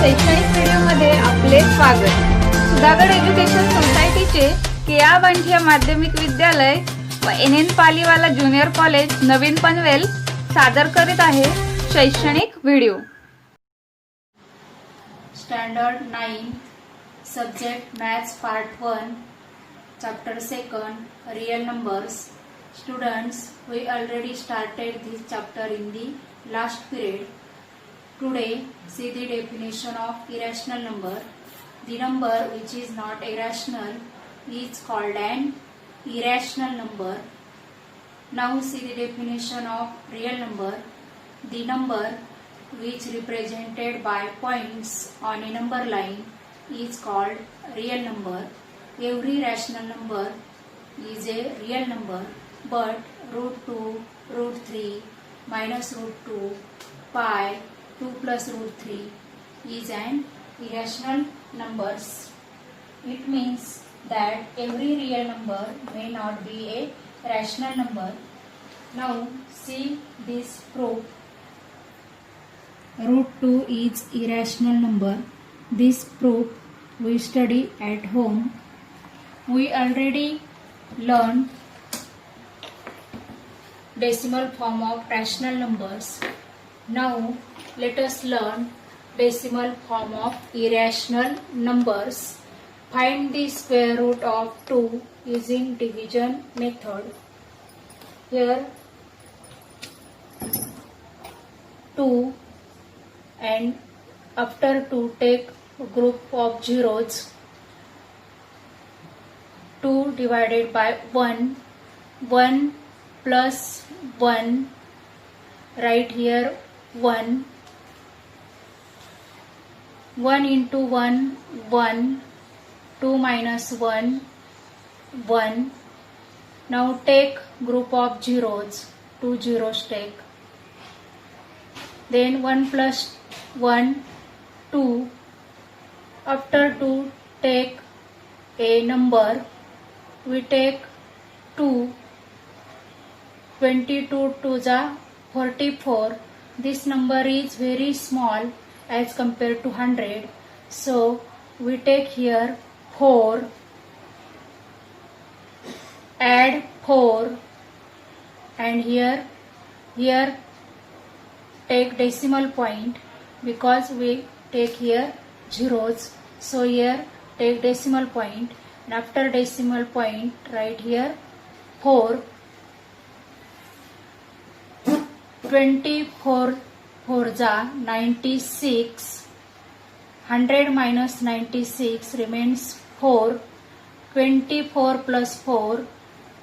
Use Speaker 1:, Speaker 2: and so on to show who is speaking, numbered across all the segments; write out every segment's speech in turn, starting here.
Speaker 1: शैक्षणिक व्हिडिओमध्ये आपले स्वागत। सुधागड एज्युकेशन सोसायटीचे केआ बांठिया माध्यमिक विद्यालय व एन पालीवाला ज्युनियर कॉलेज नवीन पनवेल सादर करीत आहे शैक्षणिक video.
Speaker 2: Standard 9 subject maths part 1 chapter 2 real numbers। Students, we already started this chapter in the last period. Today, see the definition of irrational number. The number which is not irrational is called an irrational number. Now see the definition of real number. The number which represented by points on a number line is called real number. Every rational number is a real number, but root 2, root 3, minus root 2, pi, 2 plus root 3 is an irrational numbers. It means that every real number may not be a rational number. Now see this proof. Root 2 is irrational number. This proof we study at home. We already learned decimal form of rational numbers. Now let us learn decimal form of irrational numbers. Find the square root of 2 using division method. Here 2 and after 2 take a group of zeros. 2 divided by 1, 1 plus 1, right here 1, 1 into 1, 1, 2 minus 1, 1. Now take group of zeros, 2 zeros take. Then 1 plus 1, 2. After 2 take a number. We take 2, 22 to the 44. This number is very small as compared to 100. So we take here 4, add 4, and here take decimal point because we take here zeros. So here take decimal point. And after decimal point, right here 4. 24 4 ja 96. 100 minus 96 remains 4. 24 plus 4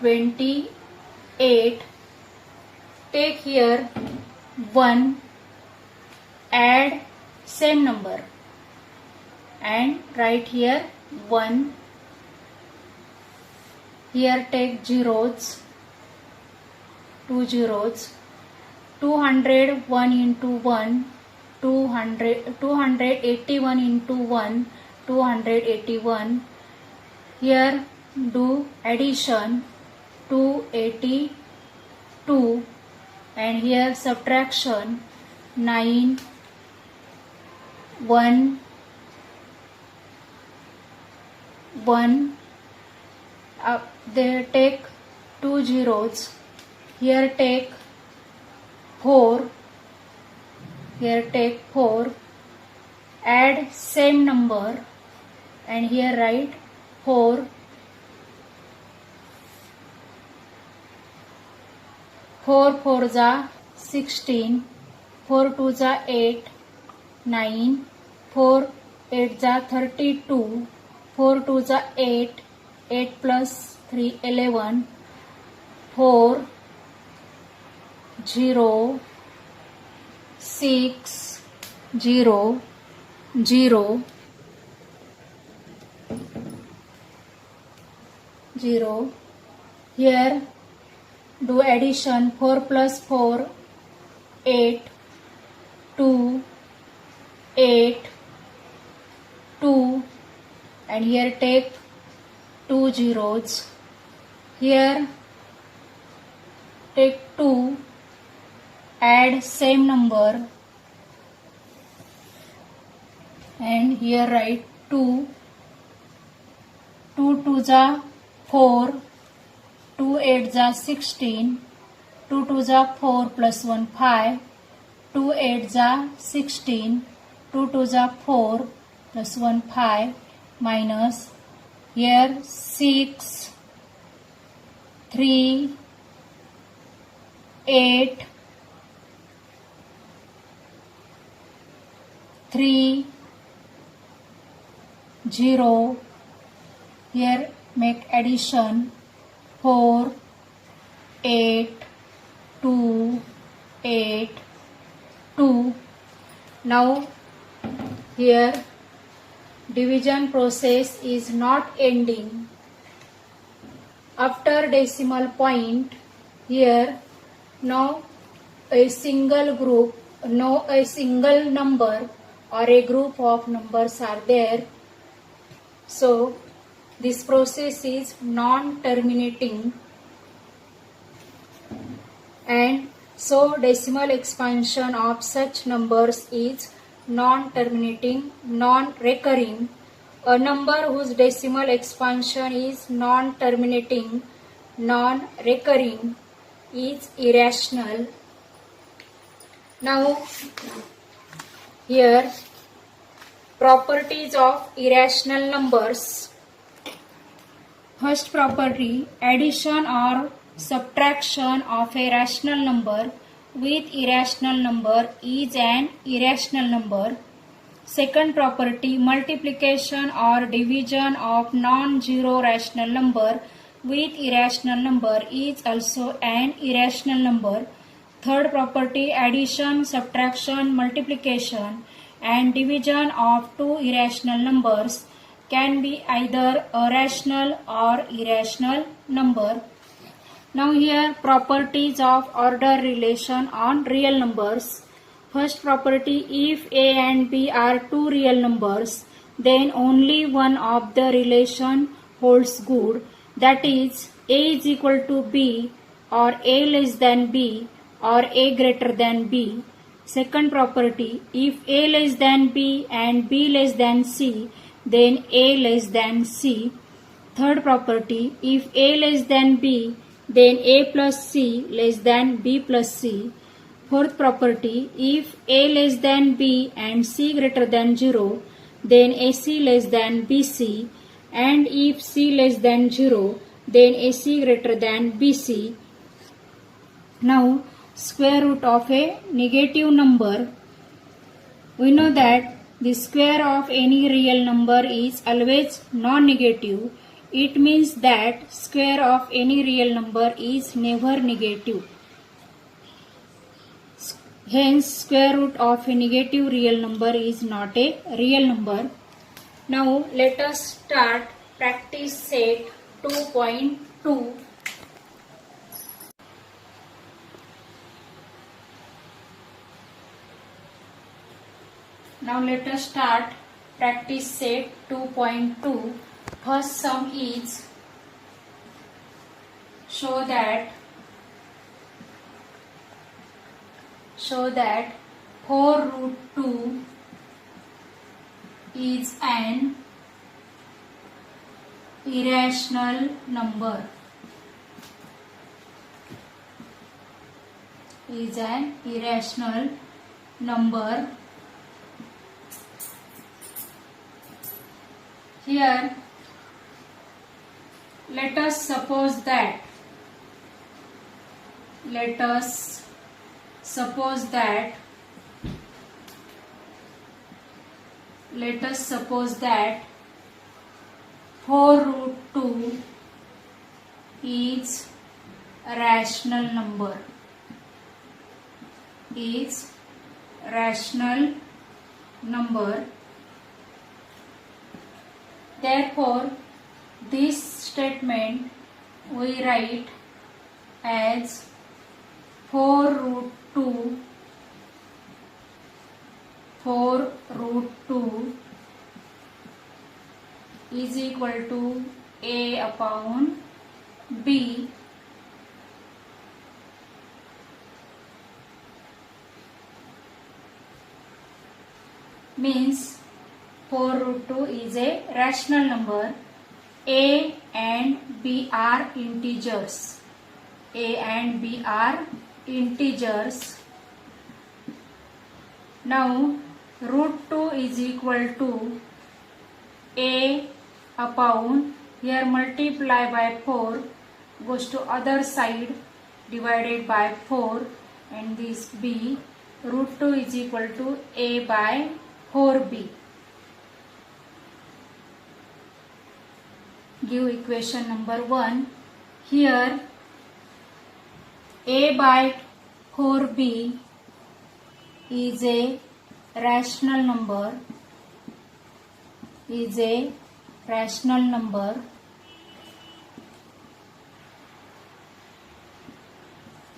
Speaker 2: 28. Take here 1, add same number and write here 1. Here take zeros, 2 zeros. 201 into 1, 281 into 1, 281. Here do addition, 282, and here subtraction, 9, 1, 1. They take 2 zeros. Here take 4. Here take 4. Add same number and here write 4. 4 4 ja 16. 4 2 ja 8. 9. 4 8 ja 32. 4 2 ja 8. 8 plus 3 11. 4 0 6 0 0 0. Here do addition, 4 plus 4 8, 2 8 2, and here take 2 zeros. Here take 2, add same number and here write 2. 2 2 जा 4, 2 8 जा 16, 2 2 जा 4 plus 1 5, 2 8 जा 16, 2 2 जा 4 plus 1 5, minus here 6, 3, 8, 3, 0. Here make addition 4, 8, 2, 8, 2. Now here division process is not ending. After decimal point, here now a single group, no a single number or a group of numbers are there. So this process is non-terminating, and so decimal expansion of such numbers is non-terminating, non-recurring. A number whose decimal expansion is non-terminating, non-recurring is irrational. Now here properties of irrational numbers. First property, addition or subtraction of a rational number with irrational number is an irrational number. Second property, multiplication or division of non-zero rational number with irrational number is also an irrational number. Third property, addition, subtraction, multiplication and division of two irrational numbers can be either a rational or irrational number. Now here properties of order relation on real numbers. First property, if A and B are two real numbers, then only one of the relation holds good. That is, A is equal to B, or A less than B, or A greater than B. Second property, if A less than B and B less than C, then A less than C. Third property, if A less than B, then A plus C less than B plus C. Fourth property, if A less than B and C greater than 0, then AC less than BC, and if C less than 0, then AC greater than BC. Now, square root of a negative number. We know that the square of any real number is always non-negative. It means that square of any real number is never negative. Hence, square root of a negative real number is not a real number. Now, let us start practice set 2.2. Now, let us start practice set 2.2. First sum is show that 4 root 2 is an irrational number. Here, let us suppose that let us suppose that 4 root 2 is a rational number. Therefore, this statement we write as 4 root 2 is equal to A upon B. Means 4 root 2 is a rational number. A and B are integers. A and B are integers. Now root 2 is equal to A upon, here multiply by 4 goes to other side, divided by 4, and this B, root 2 is equal to A by 4B. Give equation number 1. Here A by 4B is a rational number, is a rational number.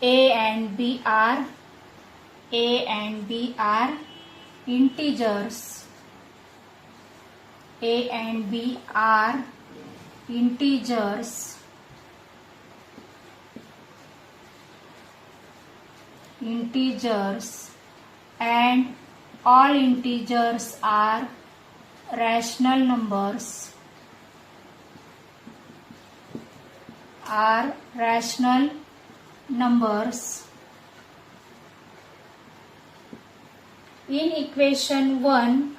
Speaker 2: A and B are integers. A and B are integers. Integers, and all integers are rational numbers. Are rational numbers. In equation 1,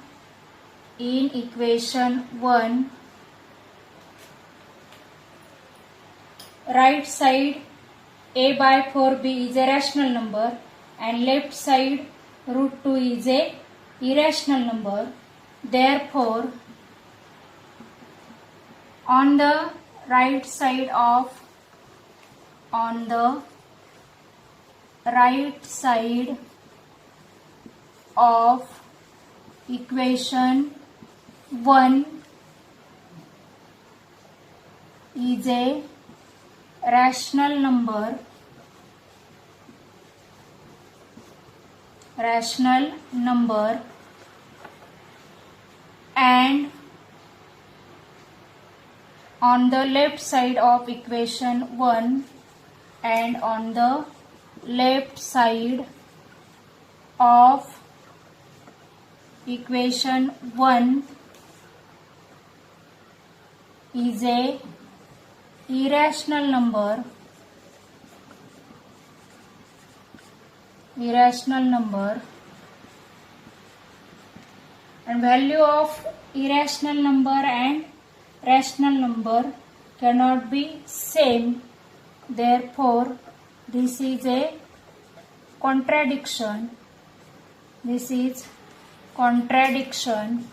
Speaker 2: right side A by 4B is a rational number and left side root 2 is a irrational number. Therefore, on the right side of equation 1 is a rational number, and on the left side of equation 1 and on the left side of equation 1 is a irrational number, and value of irrational number and rational number cannot be same. Therefore, this is a contradiction. This is contradiction.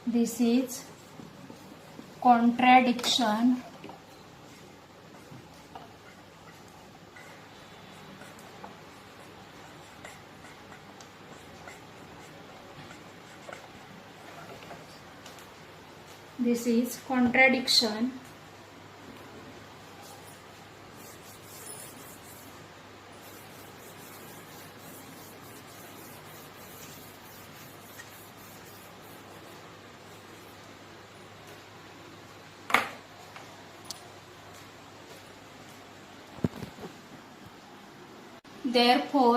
Speaker 2: This is contradiction. This is contradiction. Therefore,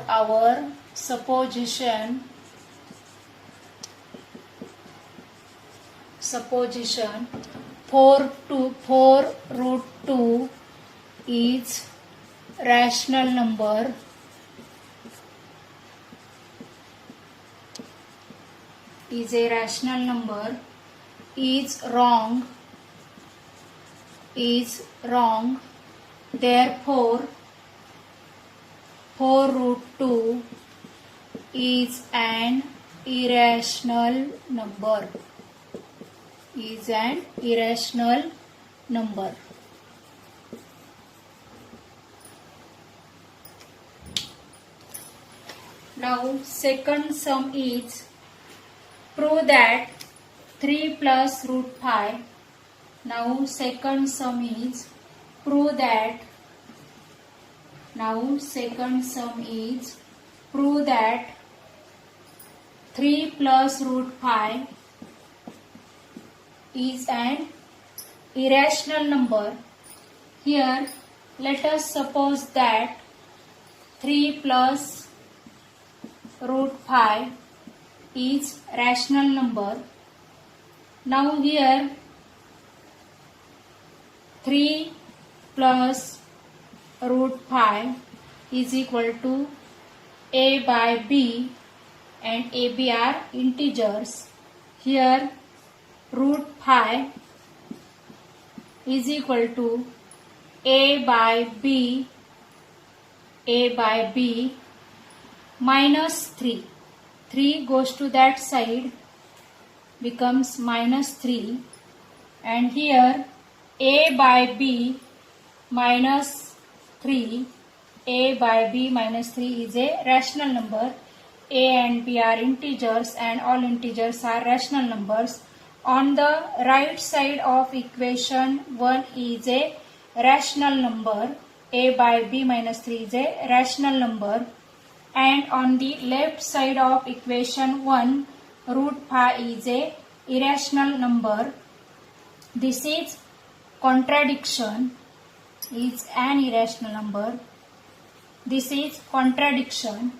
Speaker 2: our supposition, supposition 4 root 2 is rational number, is a rational number, is wrong. Therefore, 4 root 2 is an irrational number. Is an irrational number. Now, second sum is prove that 3 plus root 5. Now, second sum is prove that. Now, second sum is prove that 3 plus root 5 is an irrational number. Here, let us suppose that 3 plus root 5 is rational number. Now here 3 plus root 5 is equal to a by b, and a, b are integers. Here root 5 is equal to a by b minus 3. 3 goes to that side, becomes minus 3, and here a by b minus 3, a by b minus 3 is a rational number. A and b are integers, and all integers are rational numbers. On the right side of equation 1 is a rational number. A by b minus 3 is a rational number. And on the left side of equation 1, root 5 is a irrational number. This is contradiction. Is an irrational number. This is contradiction.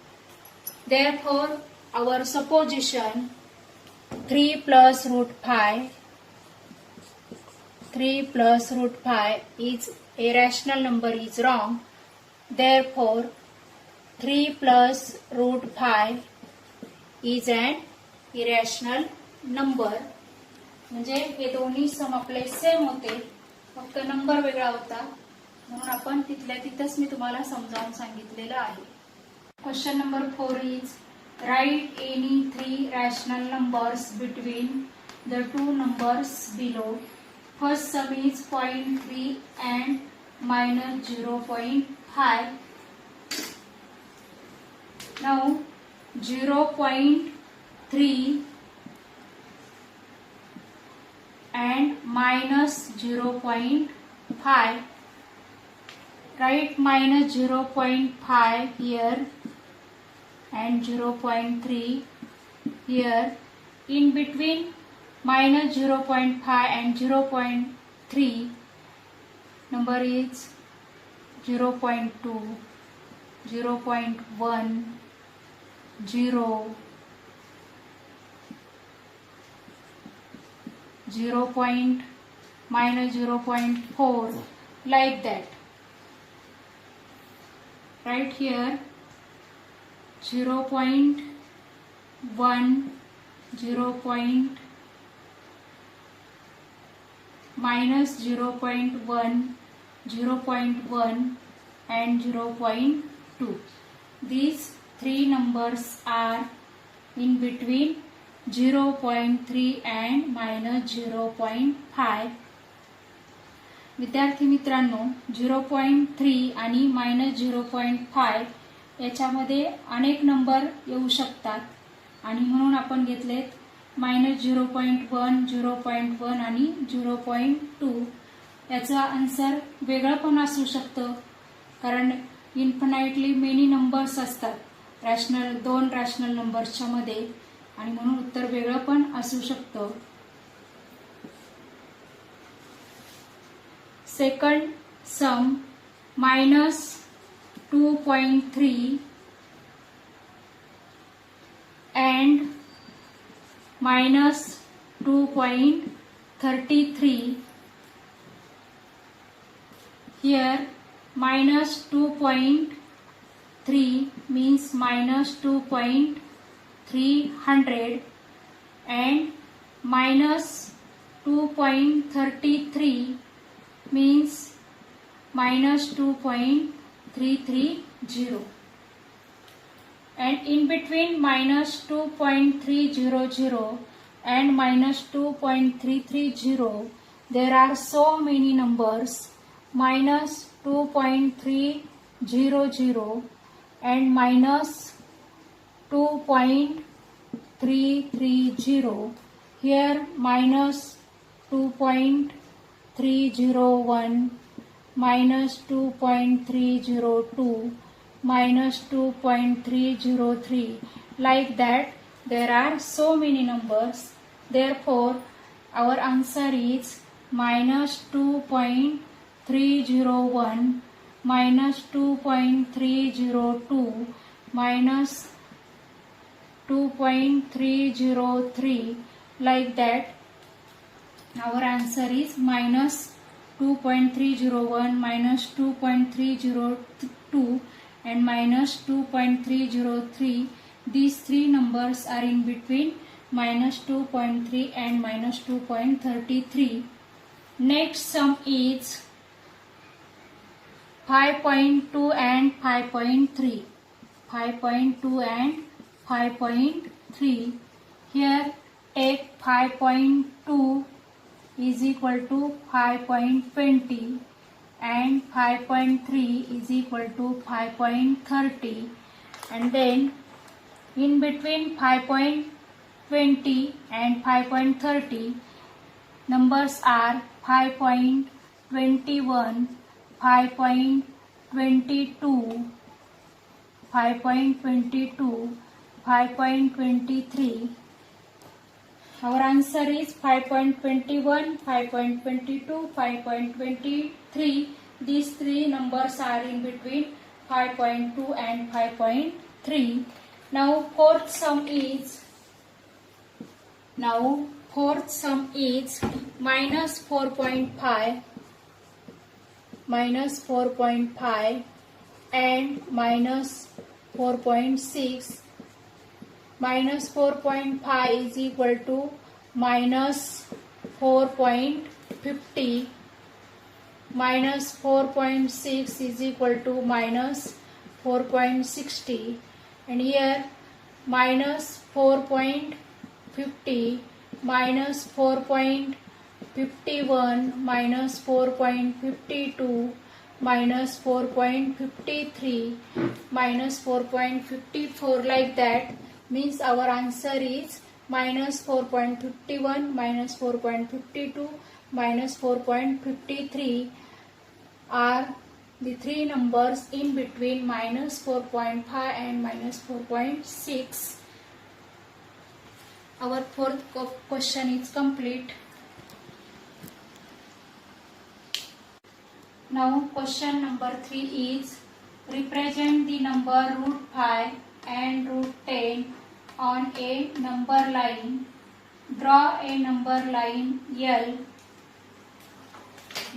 Speaker 2: Therefore, our supposition 3 plus root 5 is a rational number is wrong. Therefore, 3 plus root 5 is an irrational number. म्हणजे हे दोन्ही सम आपले same होते, फक्त number वेगळा होता, म्हणून आपण तिथल्या तिथंच मी तुम्हाला समजावून सांगितलेलं आहे. Question number 4 is write any 3 rational numbers between the two numbers below. First sum is 0.3 and minus 0.5. Now 0.3 and minus 0.5. Write minus 0.5 here and 0.3 here. In between minus 0.5 and 0.3 number is 0.2, 0.1, 0, minus 0.4, like that. Right here 0.1, minus 0.1, 0.1 and 0.2. These three numbers are in between 0.3 and minus 0.5. विद्यार्थी मित्रांनो, 0.3 आणि minus 0.5 याच्यामध्ये अनेक number येऊ शकतात, आणि म्हणून आपण घेतलेत मायनस 0.1, 0.1 आणि 0.2. याचा आन्सर वेगळं पण असू शकतं, कारण इन्फिनाइटली मेनी नंबर्स असतात दोन रॅशनल नंबर्सच्या मध्ये, आणि म्हणून उत्तर वेगळं पण असू शकतं. Second sum minus 2.3 and minus 2.33. Here minus 2.3 means minus 2.300 and minus 2.33 means minus 2.330, and in between minus 2.300 and minus 2.330 there are so many numbers. Minus 2.300 and minus 2.330. Here minus 2.301, minus 2.302, minus 2.303. Like that, there are so many numbers. Therefore, Our answer is minus 2.301, minus 2.302, minus 2.303, like that. Our answer is minus 2.301, minus 2.302 and minus 2.303. These three numbers are in between minus 2.3 and minus 2.33. Next sum is 5.2 and 5.3. 5.2 and 5.3. Here take 5.2 is equal to 5.20 and 5.3 is equal to 5.30, and then in between 5.20 and 5.30 numbers are 5.21, 5.22, 5.22, 5.23. Our answer is 5.21, 5.22, 5.23. These three numbers are in between 5.2 and 5.3. Now fourth sum is minus 4.5, minus 4.5 and minus 4.6. Minus 4.5 is equal to minus 4.50. Minus 4.6 is equal to minus 4.60. And here minus 4.50, minus 4.51, minus 4.52, minus 4.53, minus 4.54, like that. Means our answer is minus 4.51, minus 4.52, minus 4.53 are the three numbers in between minus 4.5 and minus 4.6. Our fourth question is complete. Now question number 3 is represent the number root 5 and root 10 on a number line. Draw a number line L.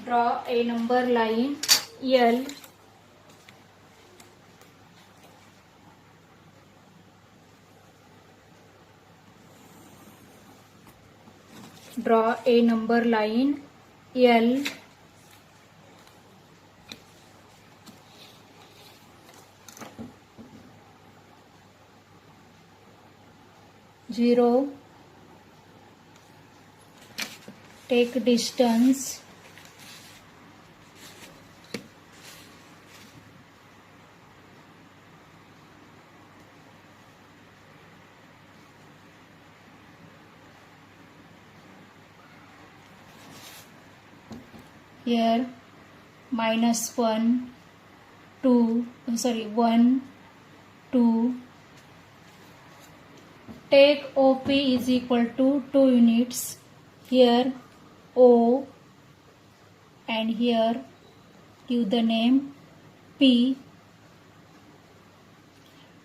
Speaker 2: Draw a number line L. Draw a number line L. Zero. Take distance. Here minus 1, 2, 1, 2. Take OP is equal to 2 units. Here O and here give the name P.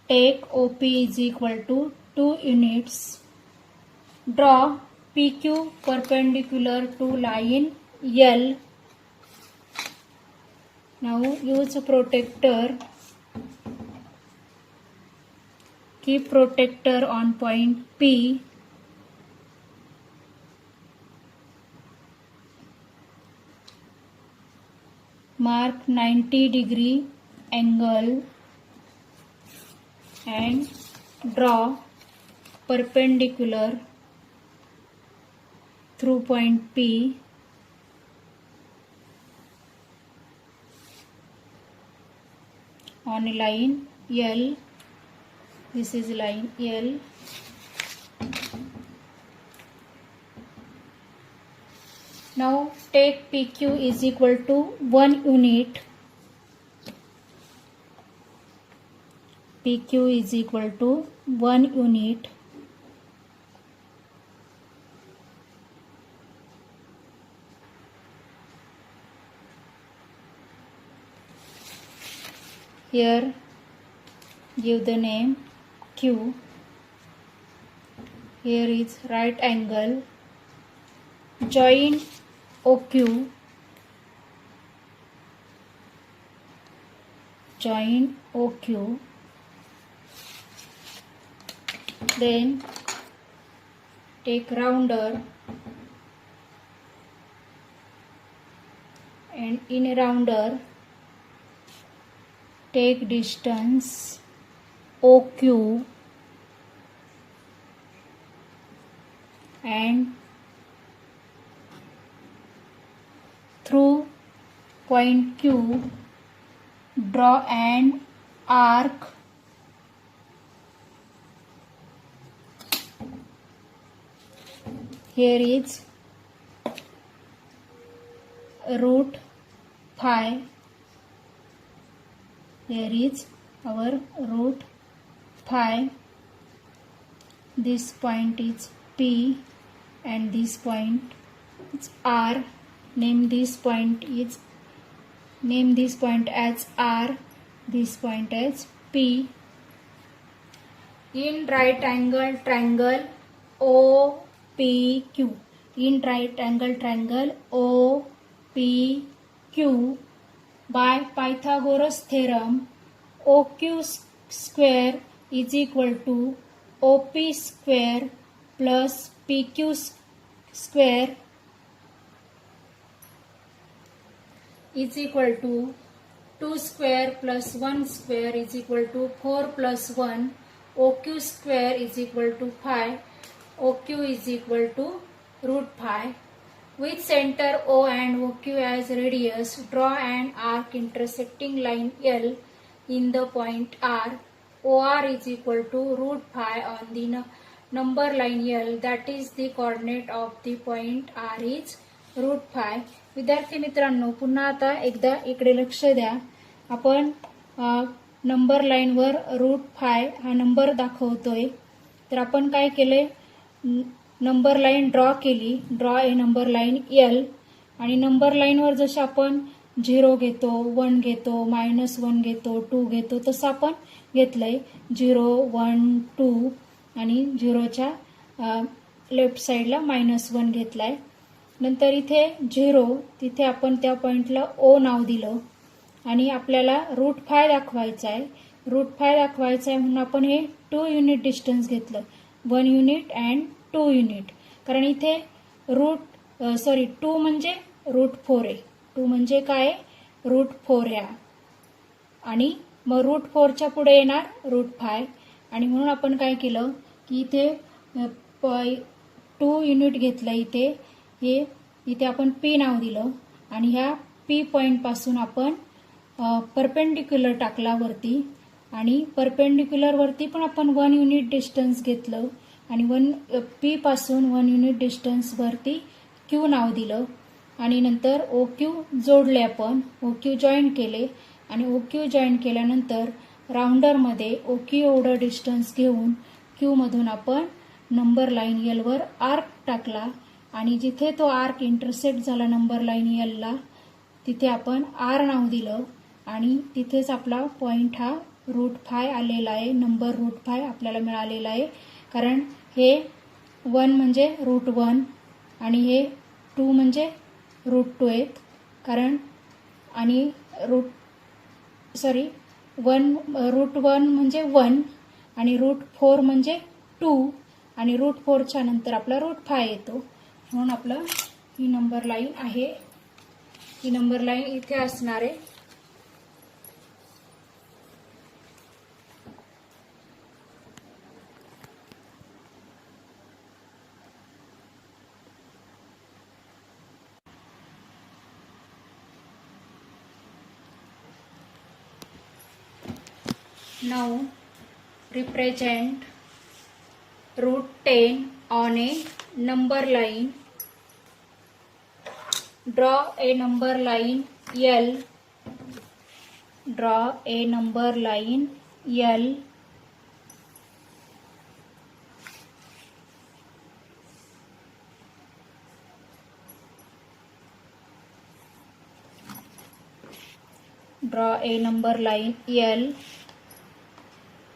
Speaker 2: Take OP is equal to 2 units. Draw PQ perpendicular to line L. Now use a protractor. Keep protractor on point P. Mark 90-degree angle and draw perpendicular through point P. On a line L. This is line L. Now take PQ is equal to 1 unit. PQ is equal to 1 unit. Here give the name Q. Here is right angle. Join OQ. Join OQ. Then take rounder and in rounder take distance OQ and through point Q draw an arc here is root phi. Here is our root phi. This point is P and this point is R. Name this point as R, this point as P. In right angle triangle OPQ. In right angle triangle OPQ, by Pythagoras theorem, OQ square is equal to OP square plus PQ square is equal to 2 square plus 1 square is equal to 4 plus 1. OQ square is equal to phi. OQ is equal to root phi. With center O and OQ as radius, draw an arc intersecting line L in the point R. OR is equal to root phi on the number line L, that is the coordinate of the point R is root phi. विद्यार्थी मित्रांनो, पुन्हा आता एकदा इकडे लक्ष द्या. आपण number लाईनवर रूट फाय हा नंबर दाखवतोय. तर आपण काय केले, नंबर लाईन ड्रॉ केली. Draw a number line L. आणि नंबर लाईनवर जसे आपण 0 घेतो, 1 घेतो, -1 घेतो, 2 घेतो, तसं आपण घेतलंय 0, 1, 2 आणि 0च्या लेफ्ट साईडला -1 घेतलाय. नंतर इथे 0, तिथे आपण त्या पॉइंटला O नाव दिलं आणि आपल्याला रूट फाय दाखवायचा आहे. रूट फाय दाखवायचा आहे म्हणून आपण हे 2 युनिट डिस्टन्स घेतलं, 1 युनिट अँड 2 युनिट. कारण इथे 2 म्हणजे रूट 4 आहे. 2 म्हणजे काय, रूट 4 आहे. आणि मग रूट 4च्या पुढे येणार रूट फाय. आणि म्हणून आपण काय केलं की इथे 2 युनिट घेतलं. इथे आपण P नाव दिलं आणि ह्या P पॉइंट पासून आपण परपेंडिक्युलर टाकला वरती. आणि परपेंडिक्युलर वरती पण आपण 1 युनिट डिस्टन्स घेतलं आणि P पासून 1 युनिट डिस्टन्स वरती Q नाव दिलं. आणि नंतर OQ जोडले, आपण OQ जॉईन केले. आणि OQ जॉईन केल्यानंतर राऊंडरमध्ये OQ एवढं डिस्टन्स घेऊन Q मधून आपण नंबर लाईन L वर आर्क टाकला. आणि जिथे तो आर्क इंटरसेक्ट झाला नंबर लाईन L ला, तिथे आपण R नाव दिलं. आणि तिथेच आपला पॉइंट हा रूट फाय आलेला आहे. नंबर रूट फाय आपल्याला मिळालेला आहे. कारण हे 1 म्हणजे रूट 1 आणि हे 2 म्हणजे रूट 2 आहेत. कारण आणि रूट 1 म्हणजे 1 आणि रूट 4 म्हणजे 2 आणि रूट 4च्या नंतर आपला रूट फाय येतो. म्हणून आपलं ही नंबर लाईन आहे. ही नंबर लाईन इथे असणार आहे. Now represent root 10 on a number line. Draw a number line L. Draw a number line L. Draw a number line L,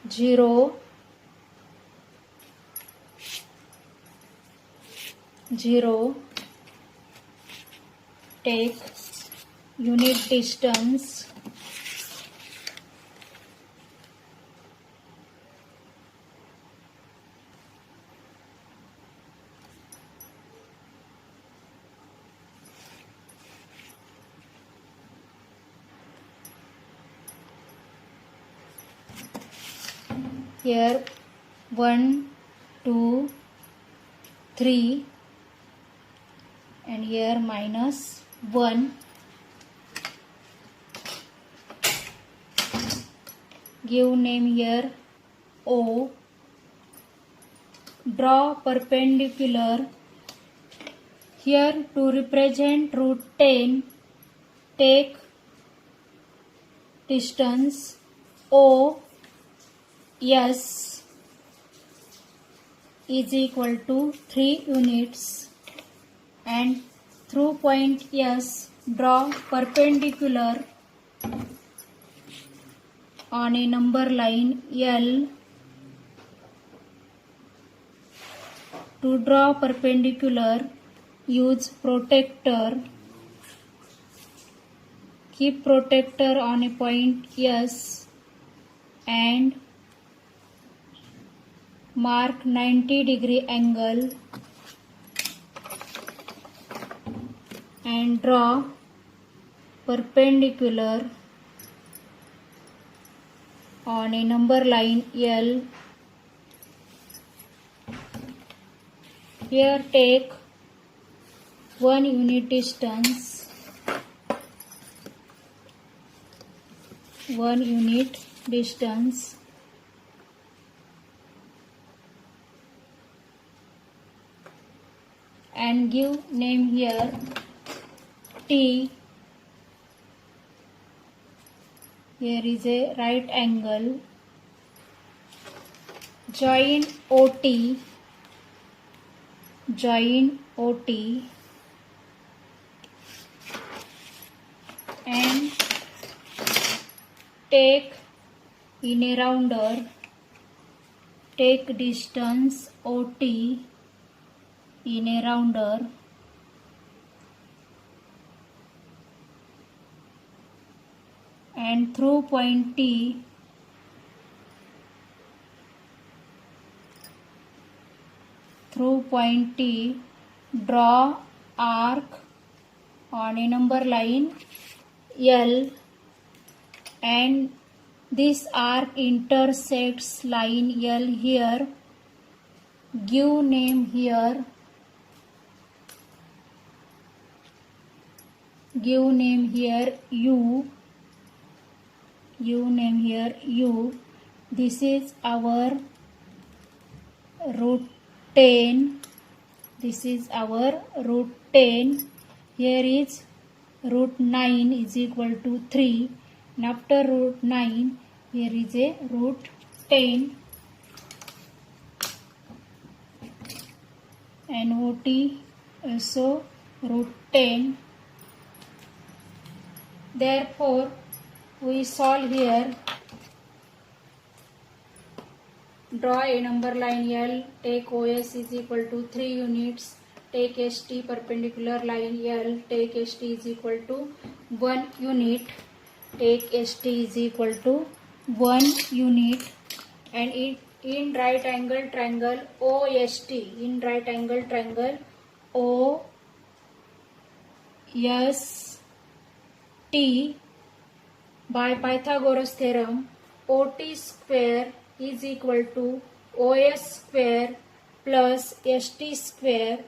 Speaker 2: 0, 0. Take unit distance here 1, 2, 3 and here -1. Give name here O. Draw perpendicular here to represent root 10. Take distance O S is equal to 3 units and through point S draw perpendicular on a number line L. To draw perpendicular, use protractor. Keep protractor on a point S and mark 90-degree angle and draw perpendicular on a number line L. Here take 1 unit distance, 1 unit distance and give name here T. Here is a right angle. Join OT. Join OT and take in a rounder. Take distance OT in a rounder and through point T draw arc on a number line L and this arc intersects line L here. Give name here. Give name here U. Give name here U. This is our root 10. This is our root 10. Here is root 9 is equal to 3. And after root 9, here is a root 10. And OT also root 10. Therefore, we solve here. Draw a number line L. Take OS is equal to 3 units. Take ST perpendicular line L. Take ST is equal to 1 unit. Take ST is equal to 1 unit. And in right angle triangle OST. In right angle triangle OST. By Pythagoras theorem, OT square is equal to OS square plus ST square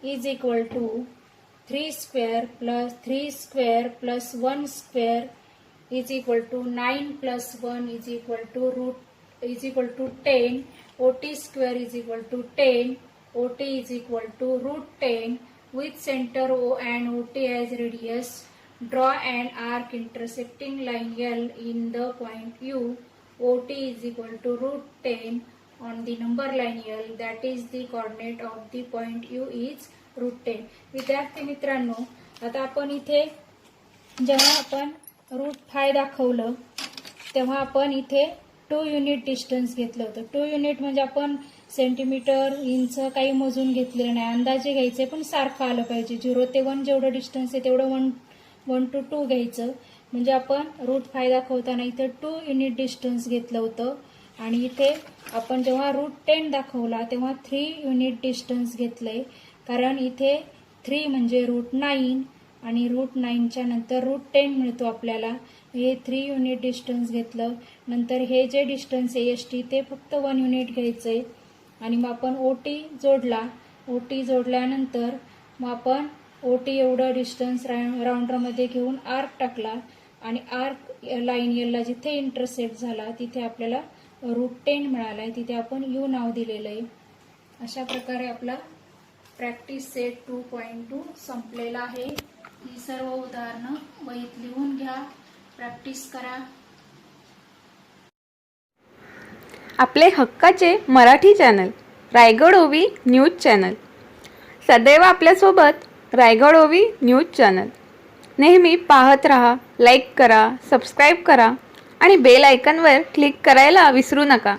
Speaker 2: is equal to 3 square plus 3 square plus 1 square is equal to 9 plus 1 is equal to 10. OT square is equal to 10. OT is equal to root 10 with center O and OT as radius. Draw an arc intersecting line L in the point U. OT is equal to root 10 on the number line L, that is the coordinate of the point U is root 10. विद्यार्थी मित्रांनो, आता आपण इथे जेव्हा आपण root 5 दाखवलं तेव्हा आपण इथे 2 युनिट डिस्टन्स घेतलं होतं. 2 युनिट म्हणजे आपण सेंटीमीटर, इंच काही मोजून घेतलेलं नाही, अंदाजे घ्यायचे, पण सारखं आलं पाहिजे. 0 ते 1 जेवढं डिस्टन्स आहे तेवढं 1 to 2 घ्यायचं. म्हणजे आपण रूट 5 दाखवताना इथे 2 युनिट डिस्टन्स घेतलं होतं आणि इथे आपण जेव्हा रूट 10 दाखवला तेव्हा 3 युनिट डिस्टन्स घेतलंय, कारण इथे 3 म्हणजे रूट 9 आणि रूट 9च्या नंतर रूट 10 मिळतो आपल्याला. हे 3 युनिट डिस्टन्स घेतलं. नंतर हे जे डिस्टन्स आहे ST ते फक्त 1 युनिट घ्यायचंय आणि मग आपण OT जोडला. OT जोडल्यानंतर मग आपण OT एवढं डिस्टन्स राऊंडरमध्ये घेऊन आर्क टाकला आणि आर्क लाईन एलला जिथे इंटरसेक्ट झाला तिथे आपल्याला रूट 10 मिळाला आहे, तिथे आपण U नाव दिलेलं आहे. अशा प्रकारे आपला प्रॅक्टिस सेट 2.2 संपलेला आहे. ही सर्व उदाहरणं वहीत लिहून घ्या, प्रॅक्टिस करा.
Speaker 1: आपले हक्काचे मराठी चॅनल रायगड ओवी न्यूज चॅनल, सदैव आपल्यासोबत रायगड ओवी न्यूज चॅनल. नेहमी पाहत रहा, लाईक करा, सबस्क्राईब करा आणि बेल आयकॉनवर क्लिक करायला विसरू नका.